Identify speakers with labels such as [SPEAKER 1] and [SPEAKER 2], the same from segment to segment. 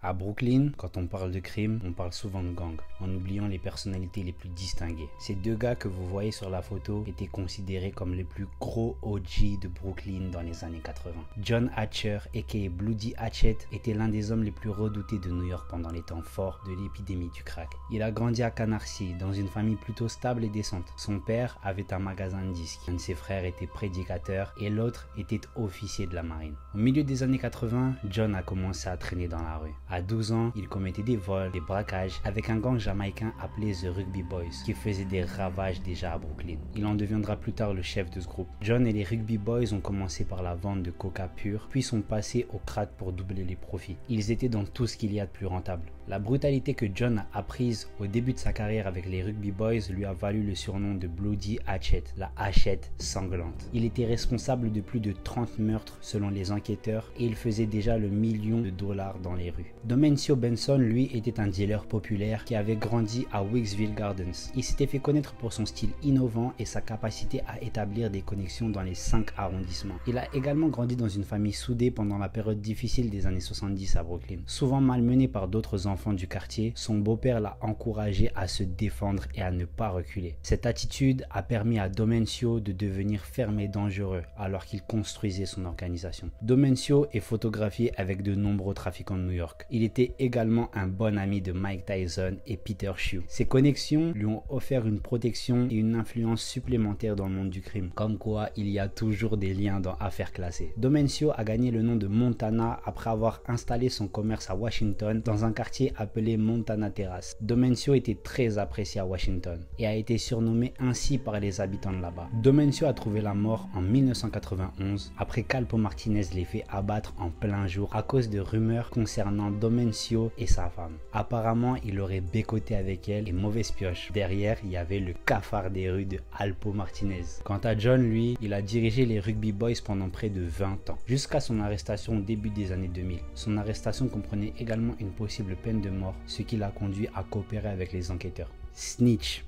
[SPEAKER 1] À Brooklyn, quand on parle de crime, on parle souvent de gang, en oubliant les personnalités les plus distinguées. Ces deux gars que vous voyez sur la photo étaient considérés comme les plus gros OG de Brooklyn dans les années 80. John Hatcher, aka Bloody Hatchet, était l'un des hommes les plus redoutés de New York pendant les temps forts de l'épidémie du crack. Il a grandi à Canarsie, dans une famille plutôt stable et décente. Son père avait un magasin de disques. Un de ses frères était prédicateur et l'autre était officier de la marine. Au milieu des années 80, John a commencé à traîner dans la rue. À 12 ans, il commettait des vols, des braquages avec un gang jamaïcain appelé The Rugby Boys qui faisait des ravages déjà à Brooklyn. Il en deviendra plus tard le chef de ce groupe. John et les Rugby Boys ont commencé par la vente de coca pur, puis sont passés au crack pour doubler les profits. Ils étaient dans tout ce qu'il y a de plus rentable. La brutalité que John a apprise au début de sa carrière avec les Rugby Boys lui a valu le surnom de Bloody Hatchet, la hachette sanglante. Il était responsable de plus de 30 meurtres selon les enquêteurs et il faisait déjà le million de dollars dans les rues. Domencio Benson, lui, était un dealer populaire qui avait grandi à Wicksville Gardens. Il s'était fait connaître pour son style innovant et sa capacité à établir des connexions dans les 5 arrondissements. Il a également grandi dans une famille soudée pendant la période difficile des années 70 à Brooklyn. Souvent malmené par d'autres enfants du quartier, son beau-père l'a encouragé à se défendre et à ne pas reculer. Cette attitude a permis à Domencio de devenir ferme et dangereux alors qu'il construisait son organisation. Domencio est photographié avec de nombreux trafiquants de New York. Il était également un bon ami de Mike Tyson et Peter Shue. Ces connexions lui ont offert une protection et une influence supplémentaire dans le monde du crime. Comme quoi, il y a toujours des liens dans Affaires classées. Domencio a gagné le nom de Montana après avoir installé son commerce à Washington dans un quartier appelé Montana Terrace. Domencio était très apprécié à Washington et a été surnommé ainsi par les habitants de là-bas. Domencio a trouvé la mort en 1991 après qu'Alpo Martinez l'ait fait abattre en plein jour à cause de rumeurs concernant Domencio et sa femme. Apparemment, il aurait bécoté avec elle et mauvaise pioche. Derrière, il y avait le cafard des rues de Alpo Martinez. Quant à John, lui, il a dirigé les Rugby Boys pendant près de 20 ans, jusqu'à son arrestation au début des années 2000. Son arrestation comprenait également une possible peine de mort, ce qui l'a conduit à coopérer avec les enquêteurs. Snitch.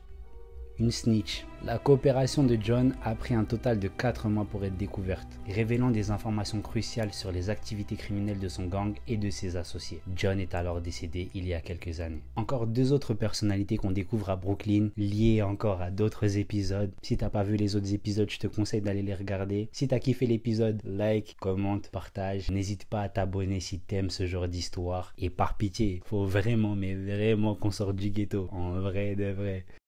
[SPEAKER 1] Une snitch. La coopération de John a pris un total de 4 mois pour être découverte, révélant des informations cruciales sur les activités criminelles de son gang et de ses associés. John est alors décédé il y a quelques années. Encore 2 autres personnalités qu'on découvre à Brooklyn, liées encore à d'autres épisodes. Si t'as pas vu les autres épisodes, je te conseille d'aller les regarder. Si t'as kiffé l'épisode, like, commente, partage. N'hésite pas à t'abonner si t'aimes ce genre d'histoire. Et par pitié, faut vraiment, mais vraiment qu'on sorte du ghetto. En vrai de vrai.